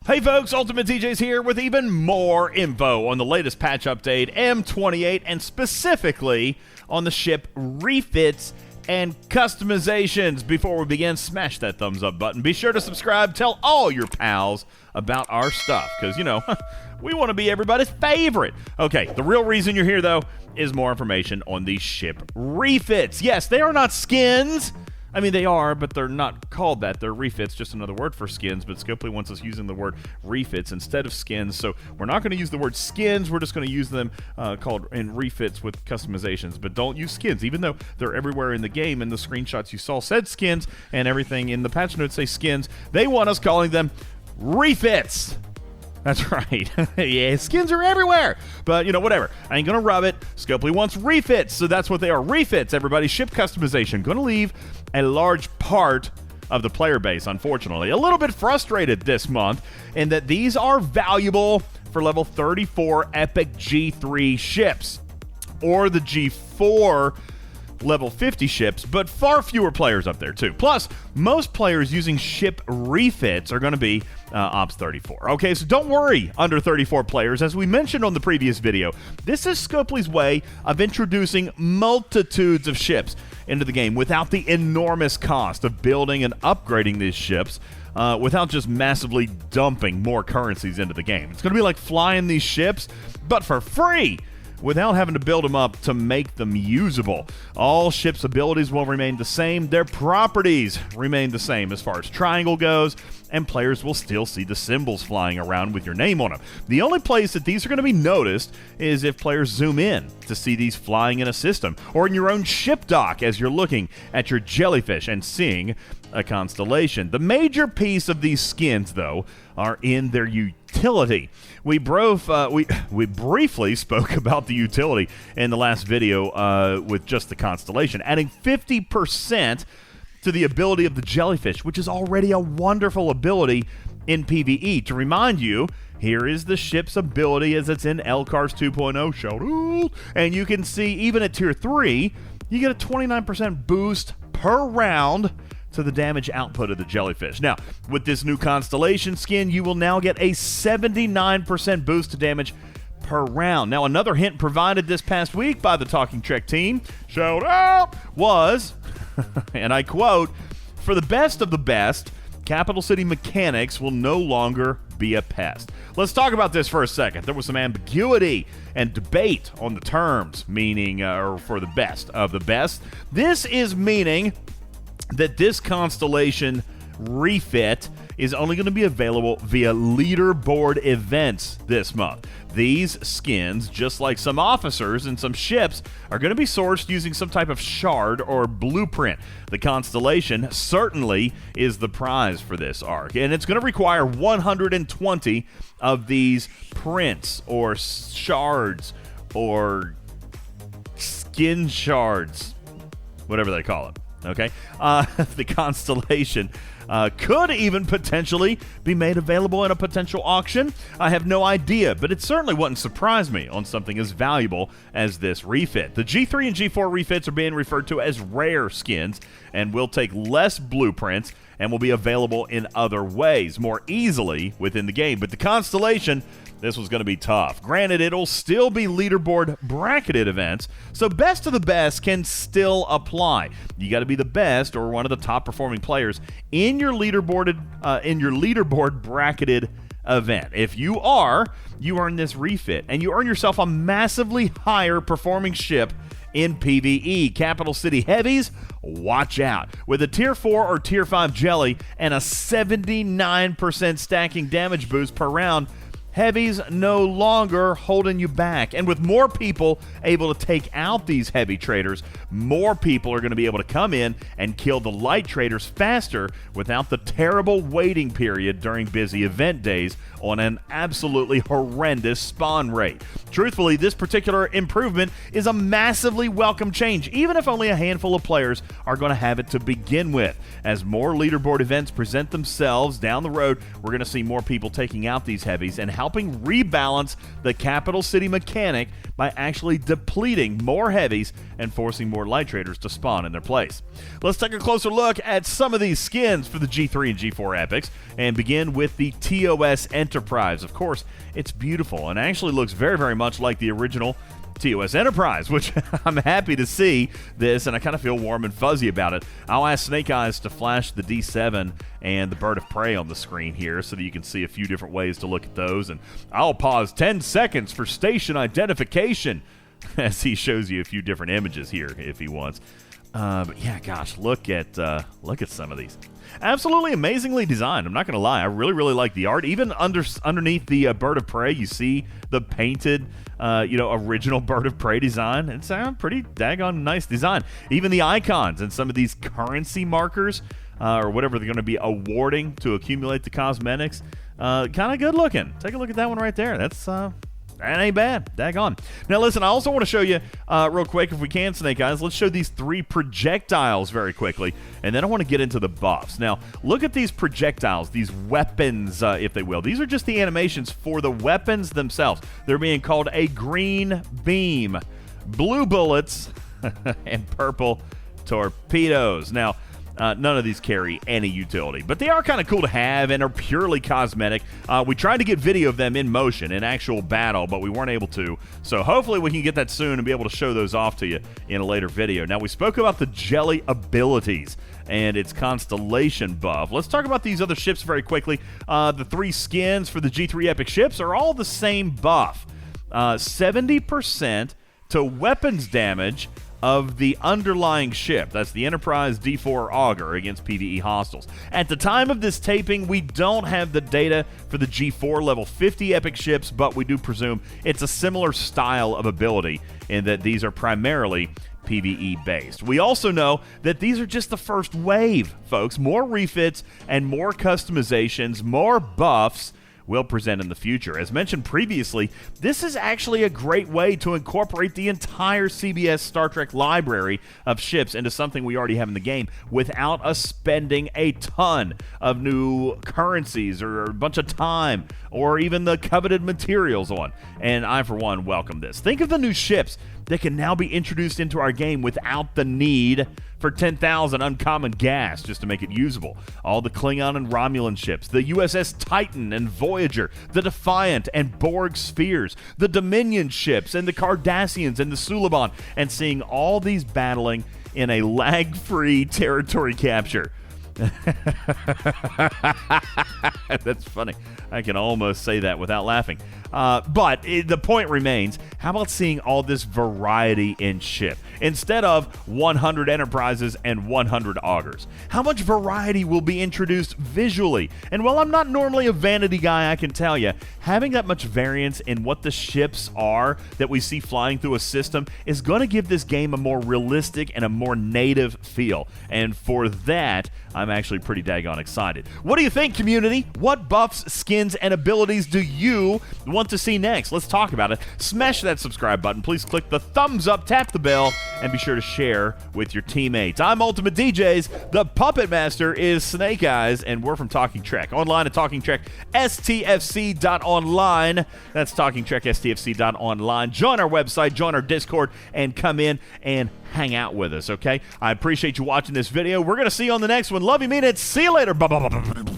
Hey folks, UltimatDjz here with even more info on the latest patch update, M28, and specifically on the ship refits and customizations. Before we begin, smash that thumbs up button. Be sure to subscribe, tell all your pals about our stuff, because, you know, we want to be everybody's favorite. Okay, the real reason you're here, though, is more information on these ship refits. Yes, they are not skins. I mean, they are, but they're not called that. They're refits, just another word for skins, but Scopely wants us using the word refits instead of skins, so we're not going to use the word skins. We're just going to use them called in refits with customizations, but don't use skins, even though they're everywhere in the game, and the screenshots you saw said skins, and everything in the patch notes say skins. They want us calling them refits. That's right. Yeah, skins are everywhere. But, you know, whatever. I ain't going to rub it. Scopely wants refits, so that's what they are. Refits, everybody. Ship customization. Going to leave a large part of the player base, unfortunately. A little bit frustrated this month in that these are valuable for level 34 epic G3 ships or the G4 level 50 ships, but far fewer players up there too. Plus, most players using ship refits are going to be Ops 34. Okay, so don't worry, under 34 players. As we mentioned on the previous video, this is Scopely's way of introducing multitudes of ships into the game without the enormous cost of building and upgrading these ships, without just massively dumping more currencies into the game. It's going to be like flying these ships, but for free, without having to build them up to make them usable. All ships' abilities will remain the same. Their properties remain the same as far as triangle goes, and players will still see the symbols flying around with your name on them. The only place that these are going to be noticed is if players zoom in to see these flying in a system, or in your own ship dock as you're looking at your jellyfish and seeing a constellation. The major piece of these skins, though, are in their utility. We briefly spoke about the utility in the last video with just the constellation, adding 50% to the ability of the jellyfish, which is already a wonderful ability in PvE. To remind you, here is the ship's ability as it's in LCARS 2.0, shout out, and you can see even at tier 3, you get a 29% boost per round to the damage output of the jellyfish. Now, with this new constellation skin, you will now get a 79% boost to damage per round. Now, another hint provided this past week by the Talking Trek team, shout out, was, and I quote, "For the best of the best, capital city mechanics will no longer be a pest." Let's talk about this for a second. There was some ambiguity and debate on the terms, meaning, or for the best of the best. This is meaning that this constellation refit is only going to be available via leaderboard events this month. These skins, just like some officers and some ships, are going to be sourced using some type of shard or blueprint. The constellation certainly is the prize for this arc, and it's going to require 120 of these prints or shards or skin shards, whatever they call it. Okay, the constellation could even potentially be made available in a potential auction. I have no idea, but it certainly wouldn't surprise me on something as valuable as this refit. The G3 and G4 refits are being referred to as rare skins and will take less blueprints and will be available in other ways, more easily within the game. But the constellation, this was going to be tough. Granted, it'll still be leaderboard bracketed events, so best of the best can still apply. You got to be the best or one of the top performing players in your leaderboard bracketed event. If you are, you earn this refit, and you earn yourself a massively higher performing ship in PvE. Capital City Heavies, watch out. With a Tier 4 or Tier 5 jelly and a 79% stacking damage boost per round, Heavies no longer holding you back. And with more people able to take out these heavy traders, more people are going to be able to come in and kill the light traders faster without the terrible waiting period during busy event days on an absolutely horrendous spawn rate. Truthfully, this particular improvement is a massively welcome change, even if only a handful of players are going to have it to begin with. As more leaderboard events present themselves down the road, we're going to see more people taking out these heavies, and how helping rebalance the capital city mechanic by actually depleting more heavies and forcing more light traders to spawn in their place. Let's take a closer look at some of these skins for the G3 and G4 epics and begin with the TOS Enterprise. Of course, it's beautiful and actually looks very, very much like the original TOS Enterprise, which I'm happy to see this, and I kind of feel warm and fuzzy about it. I'll ask Snake Eyes to flash the D7 and the Bird of Prey on the screen here so that you can see a few different ways to look at those, and I'll pause 10 seconds for station identification as he shows you a few different images here if he wants. But yeah, gosh, look at some of these. Absolutely amazingly designed. I'm not going to lie. I really, really like the art. Even underneath the Bird of Prey, you see the painted, original Bird of Prey design. It's a pretty daggone nice design. Even the icons and some of these currency markers, or whatever they're going to be awarding to accumulate the cosmetics, kind of good looking. Take a look at that one right there. That ain't bad. Daggone. Now, listen, I also want to show you real quick, if we can, Snake Eyes, let's show these 3 projectiles very quickly, and then I want to get into the buffs. Now, look at these projectiles, these weapons, if they will. These are just the animations for the weapons themselves. They're being called a green beam, blue bullets, and purple torpedoes. Now, none of these carry any utility, but they are kind of cool to have and are purely cosmetic. We tried to get video of them in motion, in actual battle, but we weren't able to. So hopefully we can get that soon and be able to show those off to you in a later video. Now, we spoke about the Jelly abilities and its Constellation buff. Let's talk about these other ships very quickly. The 3 skins for the G3 Epic ships are all the same buff. 70% to weapons damage of the underlying ship. That's the Enterprise D4 Augur against PvE hostiles. At the time of this taping, we don't have the data for the G4 level 50 epic ships, but we do presume it's a similar style of ability in that these are primarily PvE based. We also know that these are just the first wave, folks. More refits and more customizations, more buffs will present in the future. As mentioned previously, this is actually a great way to incorporate the entire CBS Star Trek library of ships into something we already have in the game without us spending a ton of new currencies or a bunch of time or even the coveted materials on. And I, for one, welcome this. Think of the new ships that can now be introduced into our game without the need for 10,000 uncommon gas just to make it usable. All the Klingon and Romulan ships, the USS Titan and Voyager, the Defiant and Borg spheres, the Dominion ships and the Cardassians and the Suliban, and seeing all these battling in a lag-free territory capture. That's funny. I can almost say that without laughing. But the point remains, how about seeing all this variety in ship? Instead of 100 Enterprises and 100 Augurs, how much variety will be introduced visually? And while I'm not normally a vanity guy, I can tell you, having that much variance in what the ships are that we see flying through a system is going to give this game a more realistic and a more native feel. And for that, I'm actually pretty daggone excited. What do you think, community? What buffs, skins, and abilities do you want to see next? Let's talk about it. Smash that subscribe button. Please click the thumbs up, tap the bell, and be sure to share with your teammates. I'm UltimatDjz. The Puppet Master is Snake Eyes, and we're from Talking Trek. Online at Talking Trek STFC.online. That's Talking Trek STFC.online. Join our website, join our Discord, and come in and hang out with us, okay? I appreciate you watching this video. We're going to see you on the next one. Love you, mean it. See you later. Bye-bye.